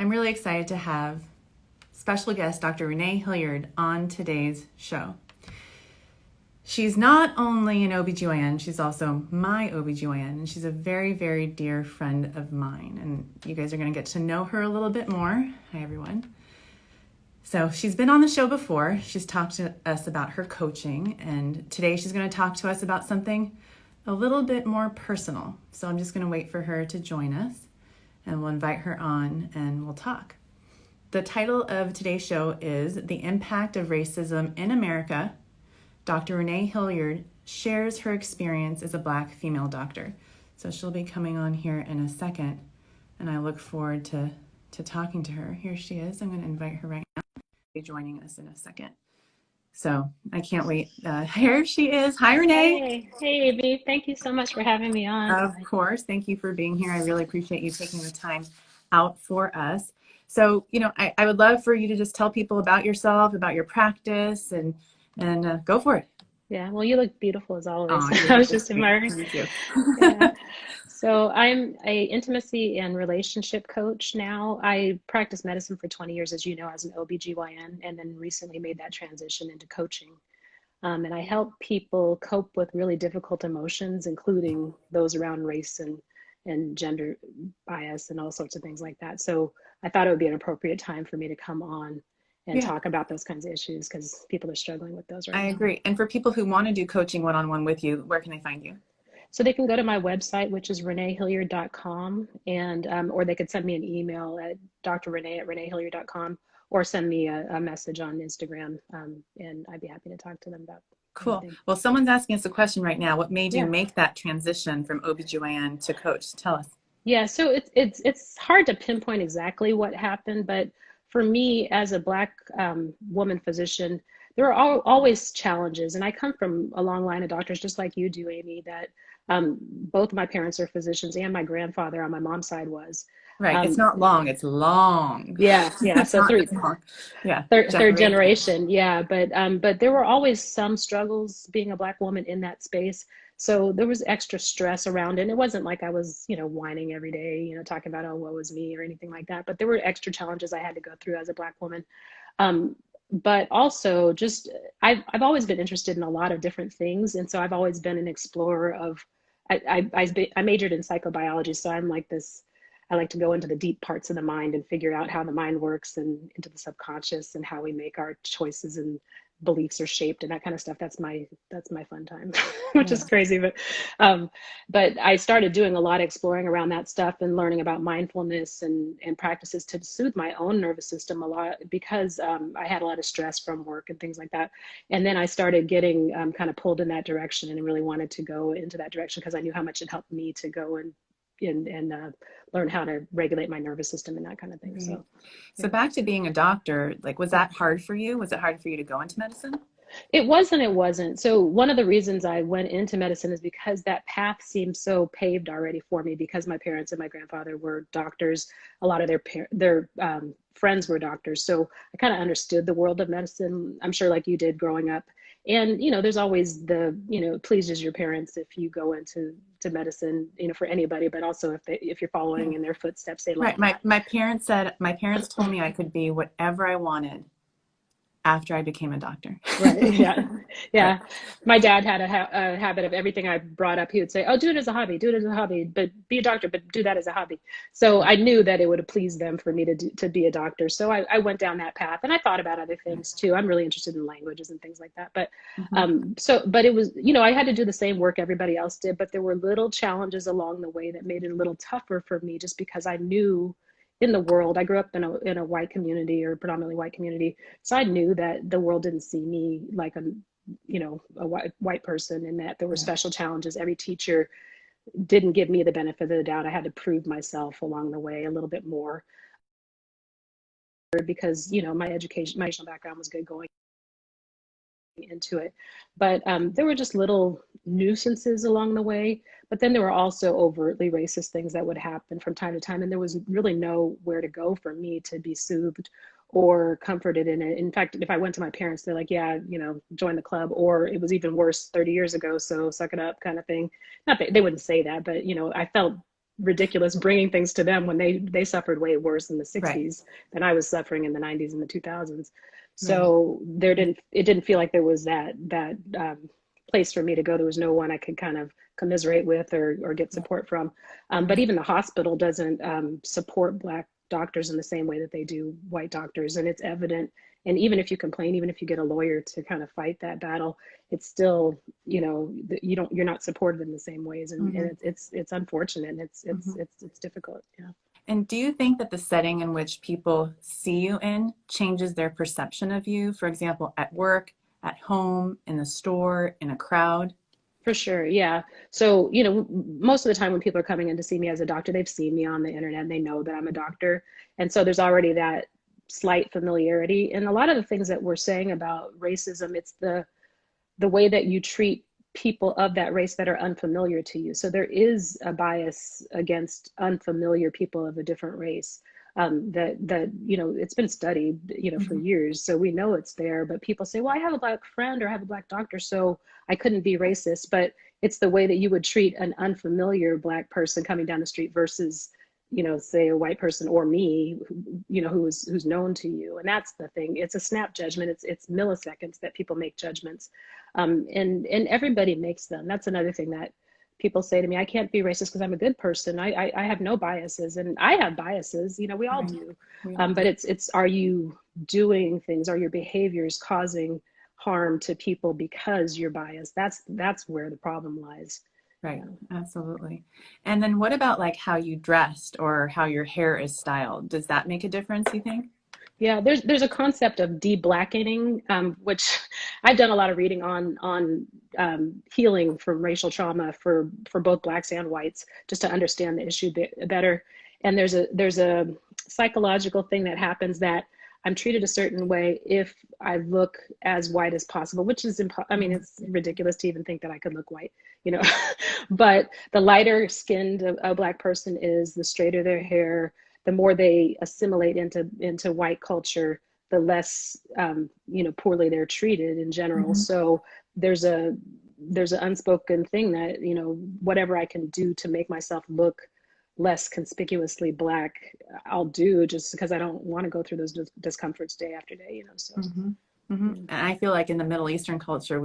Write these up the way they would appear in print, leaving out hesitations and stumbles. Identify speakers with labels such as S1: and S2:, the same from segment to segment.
S1: I'm really excited to have special guest Dr. Renée Hilliard on today's show. She's not only an OBGYN, she's also my OBGYN, and she's a very, very dear friend of mine. And you guys are going to get to know her a little bit more. Hi, everyone. So she's been on the show before. She's talked to us about her coaching, and today she's going to talk to us about something a little bit more personal. So I'm just going to wait for her to join us, and we'll invite her on and we'll talk. The title of today's show is The Impact of Racism in America. Dr. Renée Hilliard shares her experience as a Black female doctor. So she'll be coming on here in a second, and I look forward to talking to her. Here she is. I'm going to invite her right now. She'll be joining us in a second. So I can't wait. Here she is. Hi, Renée.
S2: Hey, Abby. Thank you so much for having me on.
S1: Of course. Thank you for being here. I really appreciate you taking the time out for us. So, I would love for you to just tell people about yourself, about your practice, and go for it.
S2: Yeah, well, you look beautiful as always.
S1: Oh,
S2: I was just admiring.
S1: Thank you.
S2: Yeah. So I'm a intimacy and relationship coach now. I practiced medicine for 20 years, as you know, as an OBGYN, and then recently made that transition into coaching. And I help people cope with really difficult emotions, including those around race and gender bias and all sorts of things like that. So I thought it would be an appropriate time for me to come on and talk about those kinds of issues because people are struggling with those right now.
S1: I agree. And for people who want to do coaching one-on-one with you, where can they find you?
S2: So they can go to my website, which is reneehilliard.com, and or they could send me an email at drrenee@reneehilliard.com, or send me a message on Instagram, and I'd be happy to talk to them about.
S1: Cool.
S2: Anything.
S1: Well, someone's asking us a question right now. What made you
S2: Yeah.
S1: make that transition from OBGYN to coach? Tell us.
S2: Yeah, so it's hard to pinpoint exactly what happened, but for me as a Black woman physician, there are always challenges, and I come from a long line of doctors, just like you do, Amy. That both my parents are physicians, and my grandfather on my mom's side was.
S1: Right. It's not long. It's long.
S2: Yeah. So third generation. Yeah. But there were always some struggles being a Black woman in that space. So there was extra stress around it. And it wasn't like I was, whining every day, talking about, oh, woe is me or anything like that. But there were extra challenges I had to go through as a Black woman. But also just, I've always been interested in a lot of different things. And so I've always been an explorer of, I majored in psychobiology. So I'm like this, I like to go into the deep parts of the mind and figure out how the mind works and into the subconscious and how we make our choices and beliefs are shaped and that kind of stuff. That's my fun time, which is crazy. But I started doing a lot of exploring around that stuff and learning about mindfulness and practices to soothe my own nervous system a lot because I had a lot of stress from work and things like that. And then I started getting kind of pulled in that direction and really wanted to go into that direction because I knew how much it helped me to go and learn how to regulate my nervous system and that kind of thing.
S1: Right. So back to being a doctor, was that hard for you? Was it hard for you to go into medicine?
S2: It was and it wasn't. So one of the reasons I went into medicine is because that path seemed so paved already for me because my parents and my grandfather were doctors. A lot of their friends were doctors. So I kind of understood the world of medicine, I'm sure like you did growing up. And, there's always the, pleases your parents if you go into medicine, for anybody, but also if you're following in their footsteps, they like
S1: right. My parents told me I could be whatever I wanted after I became a doctor.
S2: Right. Yeah. Right. My dad had a habit of everything I brought up. He would say, oh, do it as a hobby, but be a doctor, but do that as a hobby. So I knew that it would have pleased them for me to be a doctor. So I went down that path and I thought about other things too. I'm really interested in languages and things like that. But, but it was, I had to do the same work everybody else did, but there were little challenges along the way that made it a little tougher for me just because I knew in the world, I grew up in a white community or predominantly white community. So I knew that the world didn't see me like a white person and that there were special challenges. Every teacher didn't give me the benefit of the doubt. I had to prove myself along the way a little bit more because, my educational background was good going into it. But there were just little nuisances along the way. But then there were also overtly racist things that would happen from time to time. And there was really nowhere to go for me to be soothed or comforted in it. In fact, if I went to my parents, they're like, yeah, join the club. Or it was even worse 30 years ago. So suck it up kind of thing. Not that they wouldn't say that, but, I felt ridiculous bringing things to them when they suffered way worse in the 60s
S1: Right.
S2: than I was suffering in the 90s and the 2000s.
S1: Right.
S2: So it didn't feel like there was that place for me to go. There was no one I could kind of commiserate with or get support from. But even the hospital doesn't support Black doctors in the same way that they do white doctors, and it's evident. And even if you complain, even if you get a lawyer to kind of fight that battle, it's still, you're not supported in the same ways, and it's unfortunate. And it's difficult. Yeah.
S1: And do you think that the setting in which people see you in changes their perception of you? For example, at work, at home, in the store, in a crowd?
S2: For sure. Yeah. So, most of the time when people are coming in to see me as a doctor, they've seen me on the internet and they know that I'm a doctor. And so there's already that slight familiarity. And a lot of the things that we're saying about racism, it's the way that you treat people of that race that are unfamiliar to you. So there is a bias against unfamiliar people of a different race. That it's been studied for years, so we know it's there. But people say, well, I have a Black friend or I have a Black doctor, so I couldn't be racist. But it's the way that you would treat an unfamiliar Black person coming down the street versus say a white person or me, who's known to you. And that's the thing. It's a snap judgment. It's milliseconds that people make judgments, and everybody makes them. That's another thing that people say to me, I can't be racist because I'm a good person. I have no biases, and I have biases, we all do. But it's, are you doing things, are your behaviors causing harm to people because you're biased? That's where the problem lies.
S1: Right. Absolutely. And then what about like how you dressed or how your hair is styled? Does that make a difference, you think?
S2: Yeah, there's a concept of de-blackening, which I've done a lot of reading on healing from racial trauma for both Blacks and whites, just to understand the issue better. And there's a psychological thing that happens, that I'm treated a certain way if I look as white as possible, which is, it's ridiculous to even think that I could look white, but the lighter skinned a Black person is, the straighter their hair, the more they assimilate into white culture, the less, poorly they're treated in general. So there's an unspoken thing that, whatever I can do to make myself look less conspicuously Black, I'll do, just because I don't want to go through those discomforts day after day, so.
S1: And I feel like in the Middle Eastern culture,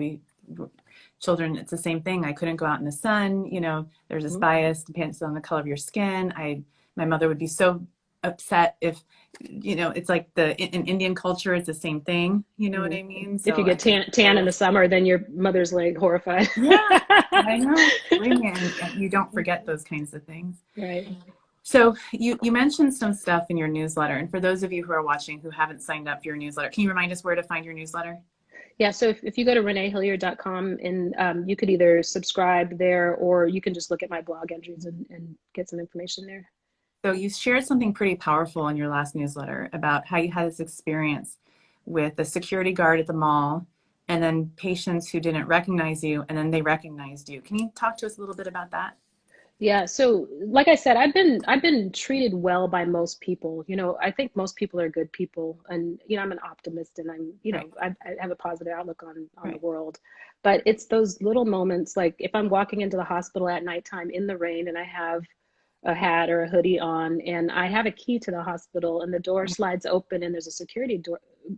S1: children, it's the same thing. I couldn't go out in the sun, there's this bias, depends on the color of your skin. My mother would be so upset if, it's like in Indian culture, it's the same thing. You know what I mean? So
S2: if you get tan in the summer, then your mother's like horrified.
S1: Yeah, I know. And you don't forget those kinds of things.
S2: Right.
S1: So you mentioned some stuff in your newsletter. And for those of you who are watching who haven't signed up for your newsletter, can you remind us where to find your newsletter?
S2: Yeah, so if you go to reneehilliard.com, and you could either subscribe there, or you can just look at my blog entries and get some information there.
S1: So you shared something pretty powerful in your last newsletter about how you had this experience with the security guard at the mall, and then patients who didn't recognize you, and then they recognized you. Can you talk to us a little bit about that?
S2: Yeah, so like I said, I've been treated well by most people. I think most people are good people, and I'm an optimist, and I have a positive outlook on the world. But it's those little moments, like if I'm walking into the hospital at nighttime in the rain and I have a hat or a hoodie on, and I have a key to the hospital, and the door slides open and there's a security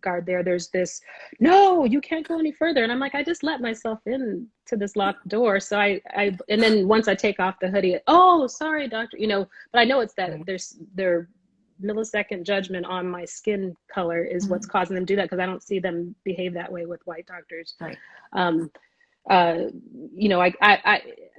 S2: guard there. There's this, no, you can't go any further. And I'm like, I just let myself in to this locked door. So and then once I take off the hoodie, oh, sorry, doctor, but I know it's that their millisecond judgment on my skin color is what's causing them to do that, because I don't see them behave that way with white doctors.
S1: Right.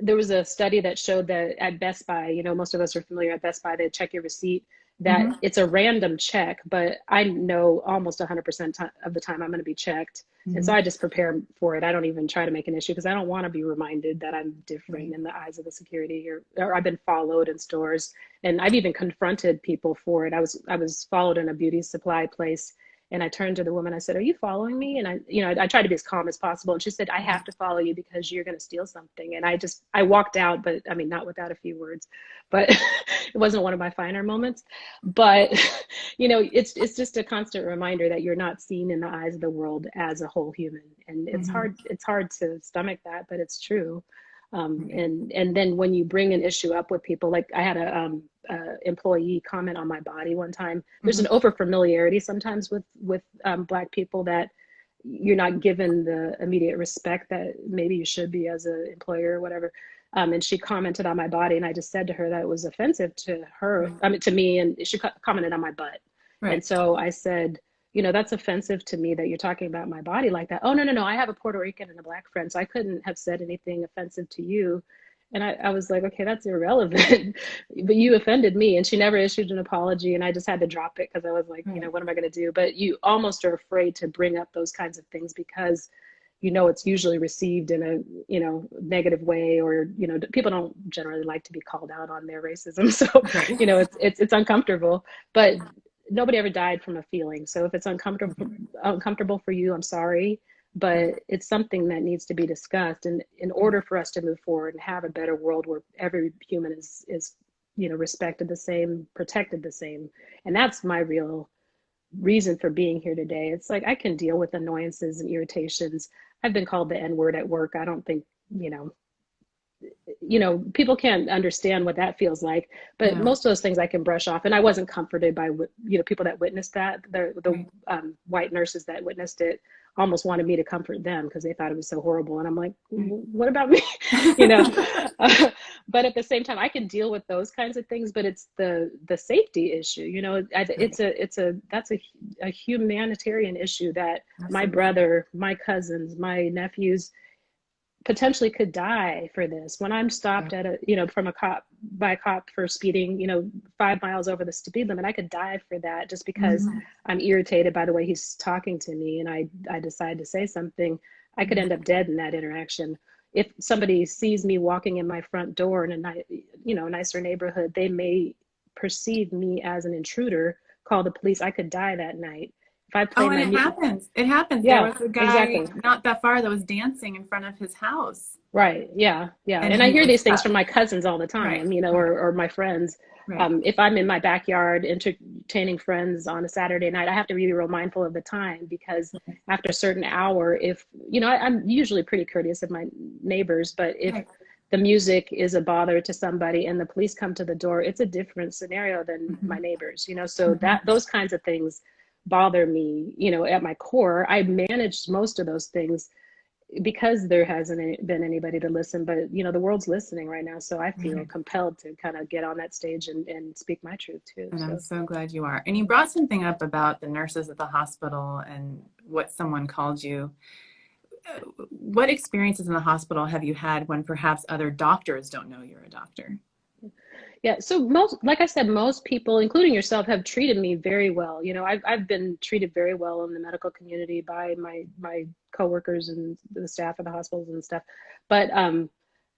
S2: There was a study that showed that at Best Buy, most of us are familiar at Best Buy, they check your receipt, that it's a random check, but I know almost 100% of the time I'm going to be checked. And so I just prepare for it. I don't even try to make an issue, because I don't want to be reminded that I'm different in the eyes of the security, or I've been followed in stores. And I've even confronted people for it. I was followed in a beauty supply place, and I turned to the woman, I said, are you following me? And I tried to be as calm as possible. And she said, I have to follow you because you're going to steal something. And I walked out, but not without a few words, but it wasn't one of my finer moments. But, it's just a constant reminder that you're not seen in the eyes of the world as a whole human. And it's hard to stomach that, but it's true. And then when you bring an issue up with people, like I had a employee comment on my body one time. There's an over familiarity sometimes with Black people, that you're not given the immediate respect that maybe you should be as an employer or whatever. And she commented on my body, and I just said to her that it was offensive to her, I mean, to me, and she commented on my butt. Right. And so I said, you know, that's offensive to me that you're talking about my body like that. Oh, no, I have a Puerto Rican and a Black friend, so I couldn't have said anything offensive to you. And I was like, okay, that's irrelevant, but you offended me. And she never issued an apology, and I just had to drop it because I was like, you know, what am I going to do? But you almost are afraid to bring up those kinds of things because, you know, it's usually received in a, you know, negative way, or, you know, people don't generally like to be called out on their racism. So, you know, it's uncomfortable, but nobody ever died from a feeling. So if it's uncomfortable for you, I'm sorry, but it's something that needs to be discussed. And in order for us to move forward and have a better world where every human is, you know, respected the same, protected the same. And that's my real reason for being here today. It's like, I can deal with annoyances and irritations. I've been called the N-word at work. I don't think, you know, people can't understand what that feels like, but most of those things I can brush off. And I wasn't comforted by, you know, people that witnessed that. The white nurses that witnessed it almost wanted me to comfort them because they thought it was so horrible. And I'm like, what about me? You know, but at the same time, I can deal with those kinds of things, but it's the safety issue, you know, that's a humanitarian issue that my brother, my cousins, my nephews potentially could die for this. When I'm stopped at a, you know, by a cop for speeding, you know, 5 miles over the speed limit, I could die for that just because I'm irritated by the way he's talking to me, and I decide to say something. I could end up dead in that interaction. If somebody sees me walking in my front door in a nicer neighborhood, they may perceive me as an intruder, call the police. I could die that night. If I play
S1: it happens. It happens.
S2: Yeah,
S1: there was a guy not that far that was dancing in front of his house.
S2: Right. Yeah. And I hear these things from my cousins all the time, you know, or my friends. If I'm in my backyard entertaining friends on a Saturday night, I have to be real mindful of the time, because after a certain hour, if, you know, I'm usually pretty courteous of my neighbors, but if the music is a bother to somebody and the police come to the door, it's a different scenario than my neighbors, you know, so that those kinds of things bother me, you know, at my core. I managed most of those things because there hasn't been anybody to listen, but, you know, the world's listening right now. So I feel compelled to kind of get on that stage and speak my truth too.
S1: And I'm so glad you are. And you brought something up about the nurses at the hospital and what someone called you. What experiences in the hospital have you had when perhaps other doctors don't know you're a doctor?
S2: Yeah, so like I said, most people, including yourself, have treated me very well. You know, I've been treated very well in the medical community by my coworkers and the staff at the hospitals and stuff. But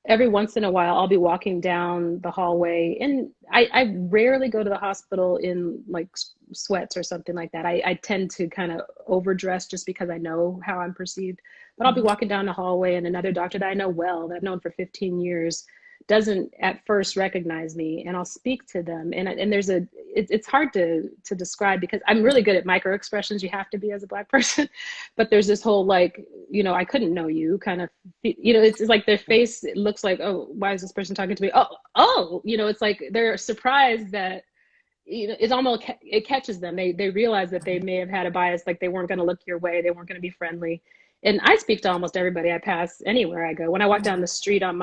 S2: every once in a while, I'll be walking down the hallway, and I rarely go to the hospital in like sweats or something like that. I tend to kind of overdress just because I know how I'm perceived. But I'll be walking down the hallway, and another doctor that I know well, that I've known for 15 years, doesn't at first recognize me, and I'll speak to them. And it's hard to describe, because I'm really good at micro expressions. You have to be as a Black person, but there's this whole, like, you know, I couldn't know you kind of, you know, it's like their face, it looks like, oh, why is this person talking to me? Oh, you know, it's like they're surprised that, you know, it's almost, it catches them. They realize that they may have had a bias, like they weren't going to look your way, they weren't going to be friendly. And I speak to almost everybody I pass anywhere I go. When I walk down the street in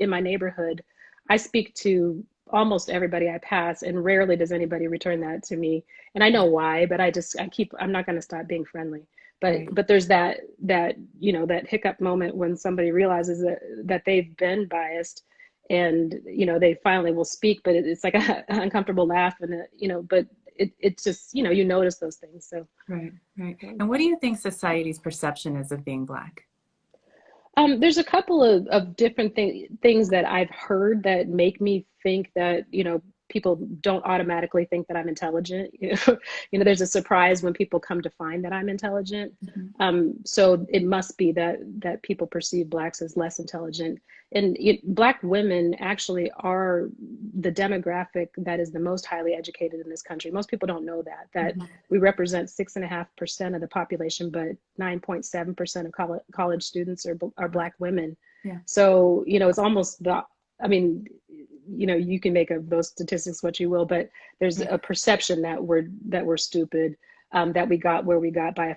S2: my neighborhood, I speak to almost everybody I pass, and rarely does anybody return that to me. And I know why, but I'm not going to stop being friendly. But there's that, you know, that hiccup moment when somebody realizes that they've been biased, and, you know, they finally will speak, but it's like an uncomfortable laugh, and, you know, but it's just, you know, you notice those things. So
S1: right. And what do you think society's perception is of being Black?
S2: There's a couple of different things that I've heard that make me think that, you know, people don't automatically think that I'm intelligent. You know, there's a surprise when people come to find that I'm intelligent. So it must be that people perceive Blacks as less intelligent. And Black women actually are the demographic that is the most highly educated in this country. Most people don't know that we represent 6.5% of the population, but 9.7% of college students are Black women.
S1: Yeah.
S2: So, it's almost I mean, you can make of those statistics what you will, but there's a perception that we're stupid, that we got where we got by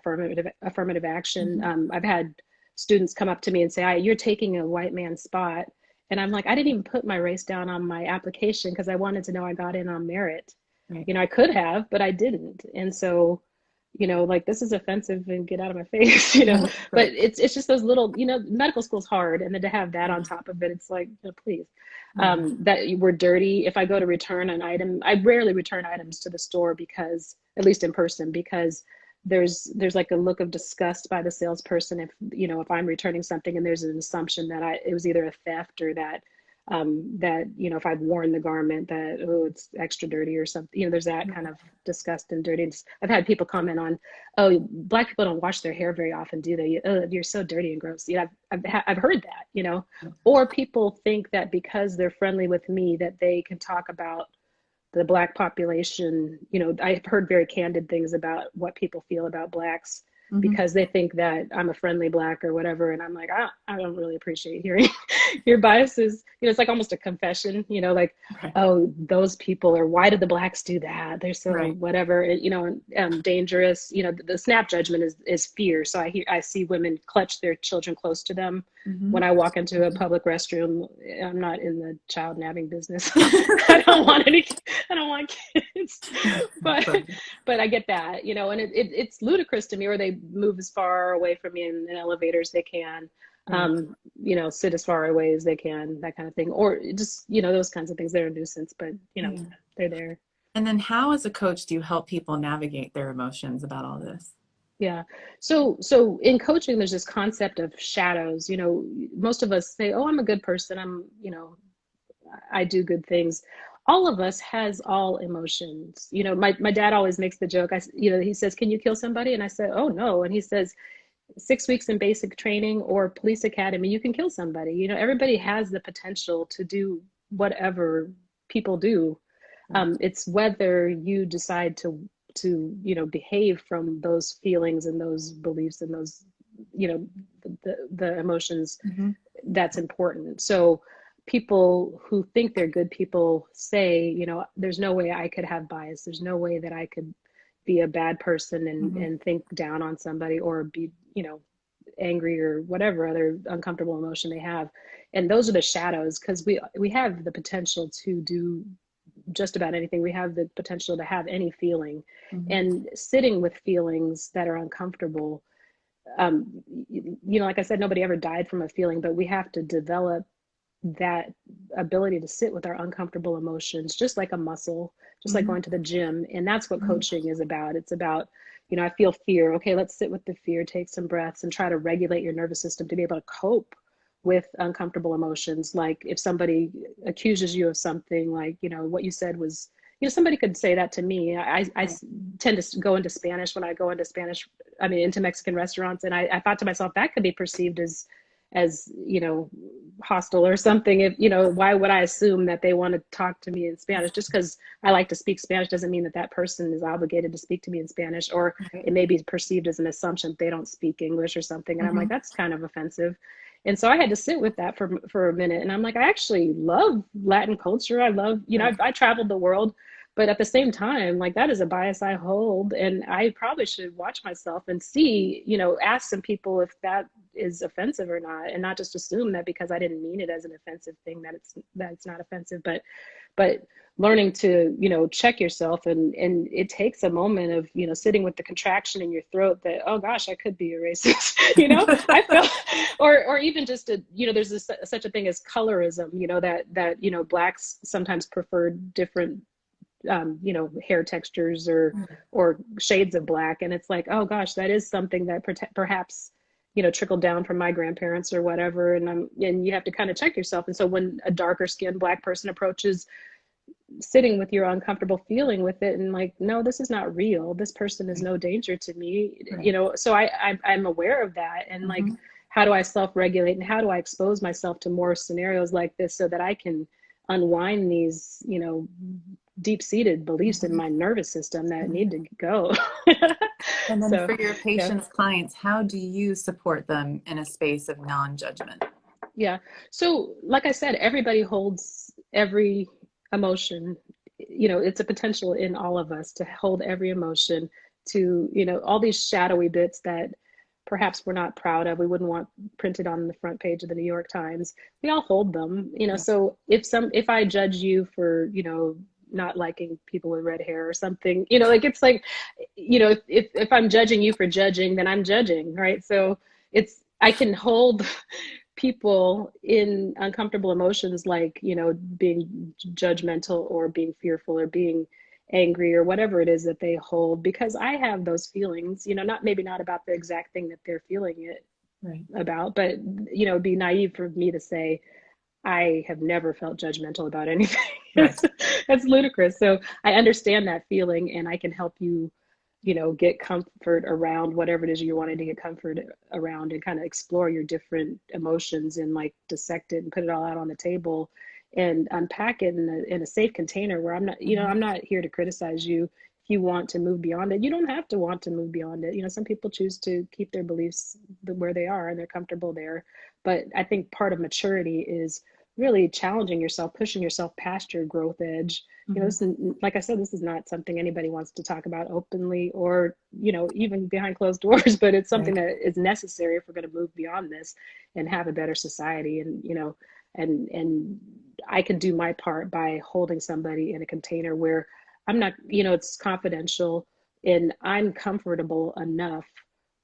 S2: affirmative action. I've had students come up to me and say, "You're taking a white man's spot," and I'm like, I didn't even put my race down on my application because I wanted to know I got in on merit.
S1: Right.
S2: I could have, but I didn't, and so. Like, this is offensive and get out of my face,
S1: Right.
S2: but it's just those little, medical school's hard. And then to have that on top of it, it's like, please, that we're dirty. If I go to return an item, I rarely return items to the store because, at least in person, because there's like a look of disgust by the salesperson if I'm returning something and there's an assumption that it was either a theft or that if I've worn the garment that, it's extra dirty or something, there's that kind of disgust and dirtiness. I've had people comment on, Black people don't wash their hair very often, do they? You're so dirty and gross. I've heard that, or people think that because they're friendly with me that they can talk about the Black population. I've heard very candid things about what people feel about Blacks because they think that I'm a friendly Black or whatever. And I'm like, I don't really appreciate hearing your biases. It's like almost a confession, like, oh, those people, or why did the Blacks do that? They're so whatever, dangerous. The snap judgment is fear. So I see women clutch their children close to them. When I walk into a public restroom. I'm not in the child nabbing business. I don't want kids, but I get that, and it's ludicrous to me. Or they move as far away from me in elevators they can, sit as far away as they can, that kind of thing, or just those kinds of things. They're a nuisance, but they're there.
S1: And then how, as a coach, do you help people navigate their emotions about all this?
S2: Yeah. So in coaching, there's this concept of shadows. Most of us say, oh, I'm a good person. I do good things. All of us has all emotions. My dad always makes the joke. He says, can you kill somebody? And I said, oh, no. And he says, 6 weeks in basic training or police academy, you can kill somebody. Everybody has the potential to do whatever people do. It's whether you decide to behave from those feelings and those beliefs and those, the emotions that's important. So people who think they're good people say, there's no way I could have bias. There's no way that I could be a bad person and think down on somebody or be, angry or whatever other uncomfortable emotion they have. And those are the shadows, because we have the potential to do just about anything. We have the potential to have any feeling, and sitting with feelings that are uncomfortable. Like I said, nobody ever died from a feeling, but we have to develop that ability to sit with our uncomfortable emotions, just like a muscle, just like going to the gym. And that's what coaching is about. It's about, I feel fear. Okay, let's sit with the fear, take some breaths, and try to regulate your nervous system to be able to cope with uncomfortable emotions. Like if somebody accuses you of something, like, what you said was, somebody could say that to me. I tend to go into Spanish when I go into Mexican restaurants. And I thought to myself, that could be perceived as hostile or something. If, why would I assume that they want to talk to me in Spanish? Just because I like to speak Spanish doesn't mean that person is obligated to speak to me in Spanish, or it may be perceived as an assumption they don't speak English or something. And I'm like, that's kind of offensive. And so I had to sit with that for a minute. And I'm like, I actually love Latin culture. I love, I traveled the world, but at the same time, like, that is a bias I hold, and I probably should watch myself and see, ask some people if that is offensive or not, and not just assume that because I didn't mean it as an offensive thing that it's not offensive, but learning to, check yourself, and it takes a moment of, sitting with the contraction in your throat that, oh gosh, I could be a racist, I felt, or even just there's such a thing as colorism, that Blacks sometimes prefer different hair textures or shades of Black. And it's like, oh gosh, that is something that perhaps, trickled down from my grandparents or whatever. And you have to kind of check yourself. And so when a darker skinned Black person approaches, sitting with your uncomfortable feeling with it, and like, no, this is not real. This person is no danger to me, so I'm aware of that. And like, how do I self-regulate, and how do I expose myself to more scenarios like this so that I can unwind these, deep-seated beliefs in my nervous system that need to go.
S1: And then for your patients, clients, how do you support them in a space of non-judgment?
S2: Yeah. So, like I said, everybody holds every emotion. It's a potential in all of us to hold every emotion, to, all these shadowy bits that perhaps we're not proud of, we wouldn't want printed on the front page of the New York Times. We all hold them,
S1: Yeah.
S2: So if I judge you for, not liking people with red hair or something, it's like, if I'm judging you for judging, then I'm judging, right? So I can hold people in uncomfortable emotions, like, being judgmental or being fearful or being angry or whatever it is that they hold, because I have those feelings, not about the exact thing that they're feeling it
S1: Right.
S2: about, but, it'd be naive for me to say I have never felt judgmental about anything.
S1: Right.
S2: That's ludicrous. So I understand that feeling, and I can help you, get comfort around whatever it is you're wanting to get comfort around, and kind of explore your different emotions and like dissect it and put it all out on the table and unpack it in a safe container where I'm not, I'm not here to criticize you. If you want to move beyond it, you don't have to want to move beyond it. Some people choose to keep their beliefs where they are and they're comfortable there. But I think part of maturity is really challenging yourself, pushing yourself past your growth edge. This is, like I said, this is not something anybody wants to talk about openly or, even behind closed doors, but it's something that is necessary if we're going to move beyond this and have a better society. And, and I can do my part by holding somebody in a container where I'm not, it's confidential, and I'm comfortable enough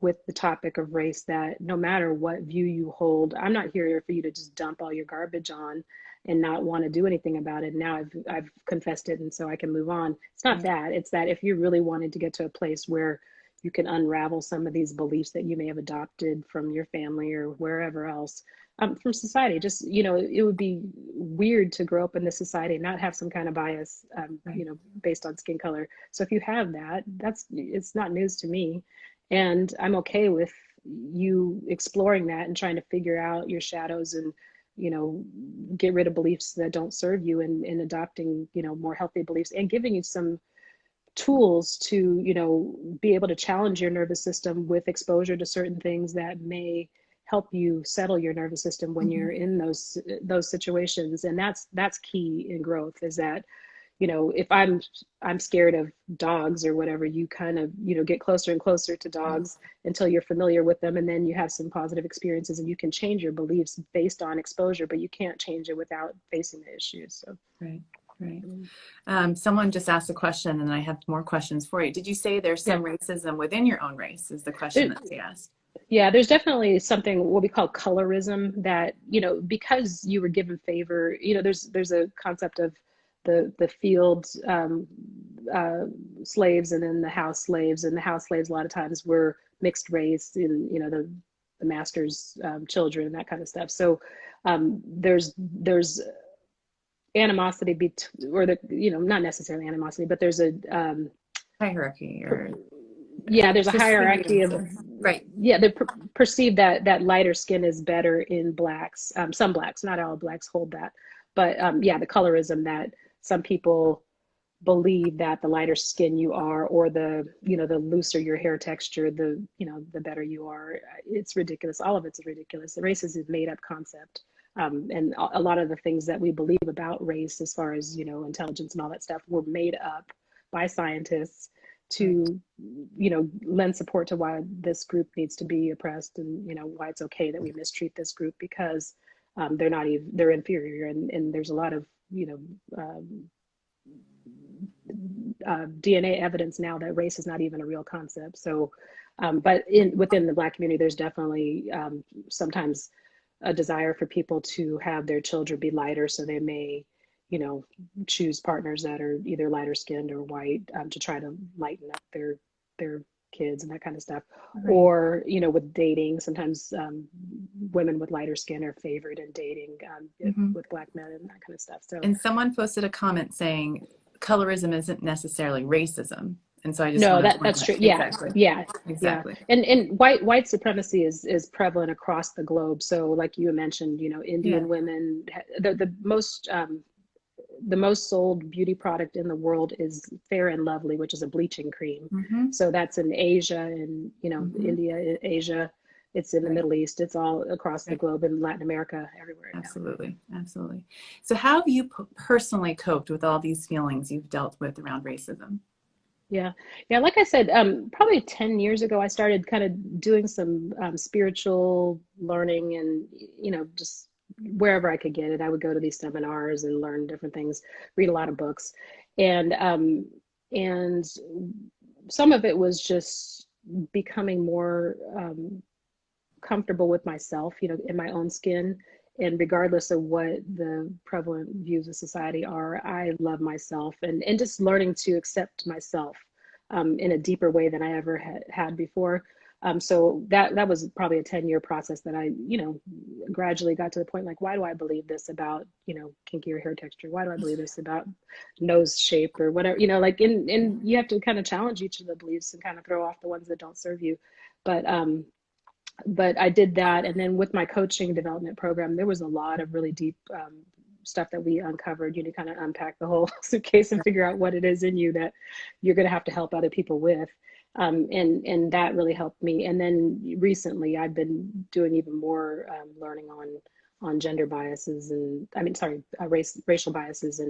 S2: with the topic of race that no matter what view you hold, I'm not here for you to just dump all your garbage on and not want to do anything about it. Now I've confessed it, and so I can move on. It's not that. It's that if you really wanted to get to a place where you can unravel some of these beliefs that you may have adopted from your family or wherever else, from society, just, it would be weird to grow up in this society and not have some kind of bias, based on skin color. So if you have that, it's not news to me. And I'm okay with you exploring that and trying to figure out your shadows and, get rid of beliefs that don't serve you, and adopting, more healthy beliefs, and giving you some tools to, be able to challenge your nervous system with exposure to certain things that may help you settle your nervous system when you're in those situations. And that's key in growth, is that, if I'm scared of dogs or whatever, you kind of, get closer and closer to dogs until you're familiar with them. And then you have some positive experiences, and you can change your beliefs based on exposure, but you can't change it without facing the issues. So.
S1: Right. Someone just asked a question, and I have more questions for you. Did you say there's some racism within your own race, is the question that they asked?
S2: Yeah, there's definitely something, what we call colorism, that, because you were given favor, there's a concept of the field slaves, and then the house slaves. And the house slaves a lot of times were mixed race, in, the master's children and that kind of stuff. So there's animosity or not necessarily animosity, but there's a
S1: hierarchy, or
S2: there's a hierarchy of they perceive that lighter skin is better in blacks. Some blacks, not all blacks hold that, but the colorism, that some people believe that the lighter skin you are, or the the looser your hair texture, the better you are. It's ridiculous. All of it's ridiculous. The race is a made up concept. And a lot of the things that we believe about race, as far as, intelligence and all that stuff, were made up by scientists to, lend support to why this group needs to be oppressed, and, why it's okay that we mistreat this group, because they're inferior. And there's a lot of, DNA evidence now that race is not even a real concept. So, but within the Black community, there's definitely sometimes a desire for people to have their children be lighter, so they may, choose partners that are either lighter skinned or white, to try to lighten up their kids and that kind of stuff. Right. Or, with dating, sometimes women with lighter skin are favored in dating with Black men and that kind of stuff. So,
S1: and someone posted a comment saying colorism isn't necessarily racism. And so I just
S2: that's true. Yeah, exactly. And white supremacy is prevalent across the globe. So, like you mentioned, Indian women, the most sold beauty product in the world is Fair and Lovely, which is a bleaching cream. So that's in Asia, and India, Asia, It's in the
S1: Right.
S2: Middle East. It's all across the
S1: Right.
S2: globe, in Latin America, everywhere.
S1: Absolutely. Absolutely. So how have you personally coped with all these feelings you've dealt with around racism?
S2: Yeah. Yeah. Like I said, probably 10 years ago, I started kind of doing some spiritual learning and, just wherever I could get it. I would go to these seminars and learn different things, read a lot of books. And some of it was just becoming more comfortable with myself, in my own skin. And regardless of what the prevalent views of society are, I love myself, and just learning to accept myself in a deeper way than I ever had before. So that was probably a 10-year process that I, gradually got to the point like, why do I believe this about, kinky or hair texture? Why do I believe this about nose shape or whatever, like in you have to kind of challenge each of the beliefs and kind of throw off the ones that don't serve you. But I did that. And then with my coaching development program, there was a lot of really deep stuff that we uncovered. You kind of unpack the whole suitcase and figure out what it is in you that you're going to have to help other people with. And that really helped me. And then recently I've been doing even more learning on gender biases and racial biases,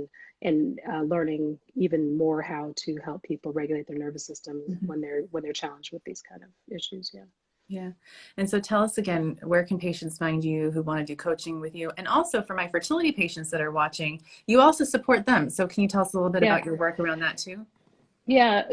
S2: and learning even more how to help people regulate their nervous system
S1: Mm-hmm.
S2: when they're challenged with these kind of issues. Yeah.
S1: Yeah. And so tell us again, where can patients find you who want to do coaching with you? And also for my fertility patients that are watching, you also support them. So can you tell us a little bit
S2: Yeah.
S1: about your work around that too?
S2: Yeah.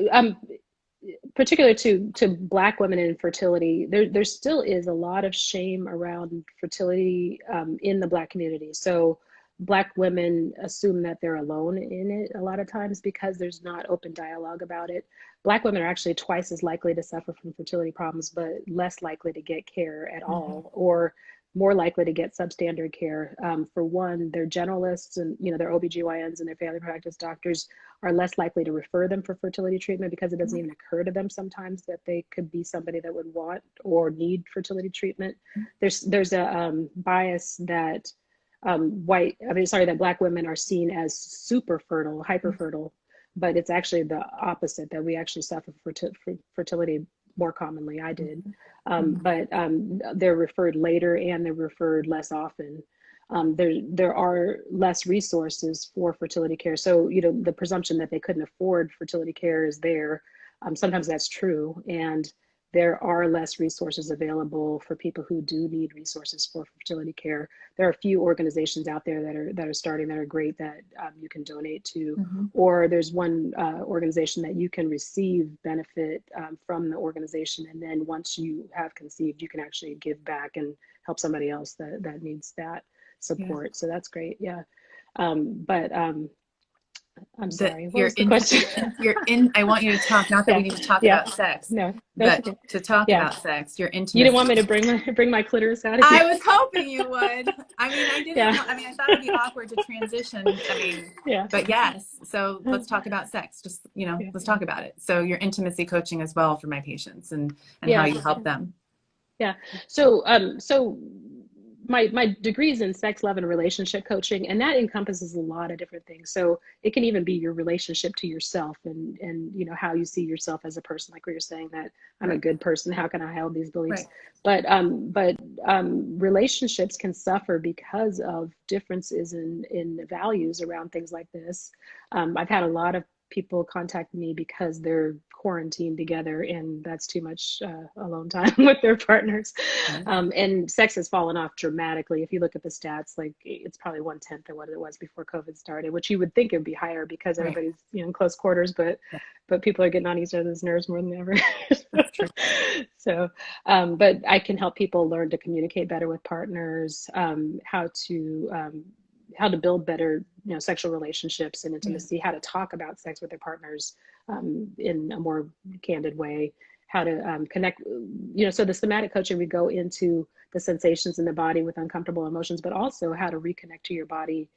S2: Particular to Black women in fertility, there still is a lot of shame around fertility in the Black community. So Black women assume that they're alone in it a lot of times because there's not open dialogue about it. Black women are actually twice as likely to suffer from fertility problems, but less likely to get care at all, or more likely to get substandard care. For one, their generalists and their OBGYNs and their family practice doctors are less likely to refer them for fertility treatment because it doesn't even occur to them sometimes that they could be somebody that would want or need fertility treatment. There's a bias that that Black women are seen as super fertile, hyper fertile, but it's actually the opposite, that we actually suffer fertility more commonly. I did. But they're referred later and they're referred less often. There are less resources for fertility care. So, the presumption that they couldn't afford fertility care is there. Sometimes that's true. And there are less resources available for people who do need resources for fertility care. There are a few organizations out there that are starting that are great that you can donate to, or there's one organization that you can receive benefit from the organization, and then once you have conceived, you can actually give back and help somebody else that needs that support. Yeah. So that's great. Yeah. I'm sorry, what was the question?
S1: I want you to talk, not that we need to talk about sex,
S2: no,
S1: but
S2: okay.
S1: to talk about sex, your intimacy.
S2: You didn't want me to bring my clitoris out of here?
S1: I was hoping you would. I mean, I thought it'd be awkward to transition. But yes. So let's talk about sex. Just, let's talk about it. So your intimacy coaching as well for my patients and how you help them.
S2: Yeah. So, my degree is in sex, love, and relationship coaching, and that encompasses a lot of different things. So it can even be your relationship to yourself and how you see yourself as a person, like where you're saying that I'm a good person. How can I hold these beliefs? Right. But relationships can suffer because of differences in the values around things like this. I've had a lot of people contact me because they're quarantined together and that's too much alone time with their partners. And sex has fallen off dramatically. If you look at the stats, like it's probably 1/10 of what it was before COVID started, which you would think it would be higher because everybody's in close quarters, but people are getting on each other's nerves more than ever. That's true. So, but I can help people learn to communicate better with partners, how to build better, sexual relationships and intimacy, how to talk about sex with their partners in a more candid way, how to connect, so the somatic coaching, we go into the sensations in the body with uncomfortable emotions, but also how to reconnect to your body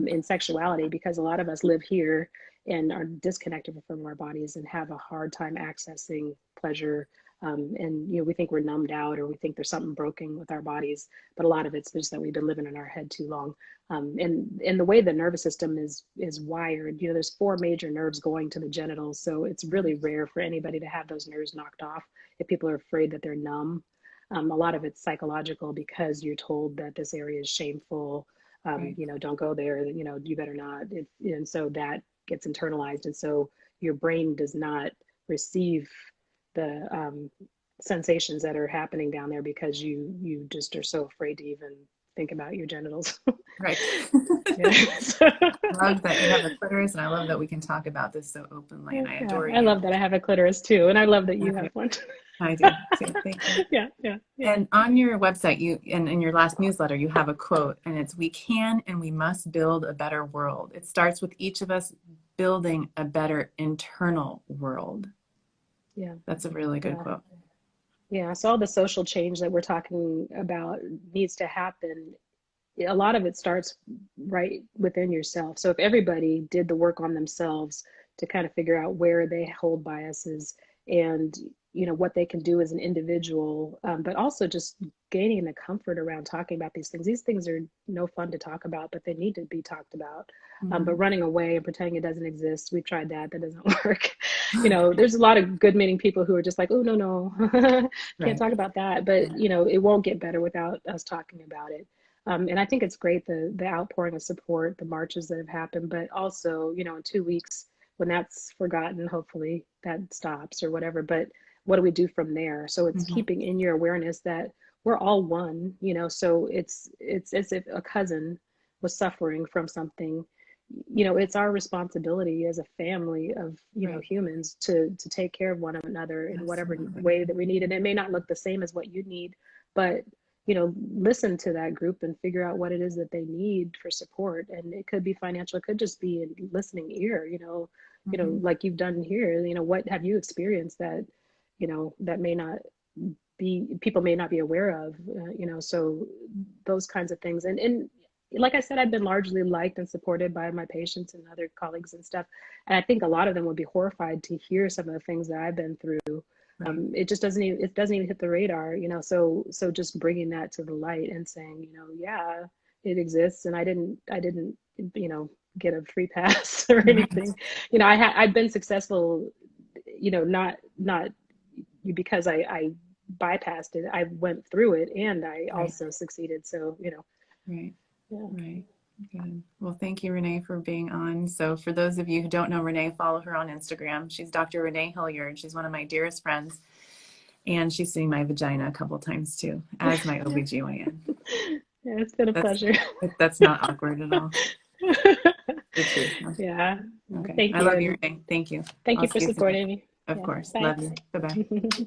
S2: in sexuality, because a lot of us live here and are disconnected from our bodies and have a hard time accessing pleasure. And we think we're numbed out, or we think there's something broken with our bodies, but a lot of it's just that we've been living in our head too long. And the way the nervous system is wired, there's 4 major nerves going to the genitals, so it's really rare for anybody to have those nerves knocked off if people are afraid that they're numb. A lot of it's psychological because you're told that this area is shameful.
S1: Right.
S2: You know, don't go there, you know, you better not. And so that gets internalized. And so your brain does not receive the sensations that are happening down there because you just are so afraid to even think about your genitals.
S1: Right.
S2: Yeah.
S1: I love that you have a clitoris, and I love that we can talk about this so openly, and I adore
S2: I
S1: you.
S2: love that I have a clitoris too, and I love that you have one.
S1: I do too. Thank you.
S2: Yeah.
S1: And on your website, you and in your last newsletter, you have a quote, and it's, "We can and we must build a better world. It starts with each of us building a better internal world."
S2: Yeah.
S1: That's a really good quote.
S2: Yeah. So all the social change that we're talking about needs to happen. A lot of it starts right within yourself. So if everybody did the work on themselves to kind of figure out where they hold biases and, you know, what they can do as an individual, but also just gaining the comfort around talking about these things. These things are no fun to talk about, but they need to be talked about. But running away and pretending it doesn't exist, we've tried that. That doesn't work. You know, there's a lot of good meaning people who are just like, oh, no, can't talk about that. But, you know, it won't get better without us talking about it. And I think it's great, the outpouring of support, the marches that have happened, but also, you know, in 2 weeks, when that's forgotten, hopefully that stops or whatever. But what do we do from there? So it's keeping in your awareness that we're all one, you know, so it's as if a cousin was suffering from something. You know, it's our responsibility as a family of, you know, humans to take care of one another in whatever way that we need. And it may not look the same as what you need, but you know, listen to that group and figure out what it is that they need for support. And it could be financial, it could just be a listening ear, you know, like you've done here, you know, what have you experienced that, you know, that may not be, people may not be aware of, you know, so those kinds of things. And like I said, I've been largely liked and supported by my patients and other colleagues and stuff. And I think a lot of them would be horrified to hear some of the things that I've been through. It just doesn't even hit the radar, you know, so just bringing that to the light and saying, you know, yeah, it exists. And I didn't, you know, get a free pass or anything. You know, I've been successful, you know, not because I bypassed it. I went through it and I also succeeded. So, you know.
S1: Right. Good. Well, thank you, Renée, for being on. So for those of you who don't know Renée, follow her on Instagram. She's Dr. Renée Hilliard. She's one of my dearest friends. And she's seen my vagina a couple times too, as my OBGYN.
S2: Yeah, it's been a pleasure.
S1: That's not awkward at all.
S2: Yeah.
S1: Okay.
S2: Thank you.
S1: I love you, Renée. Thank you.
S2: Thank you for supporting me.
S1: Of course. Love you. Bye-bye.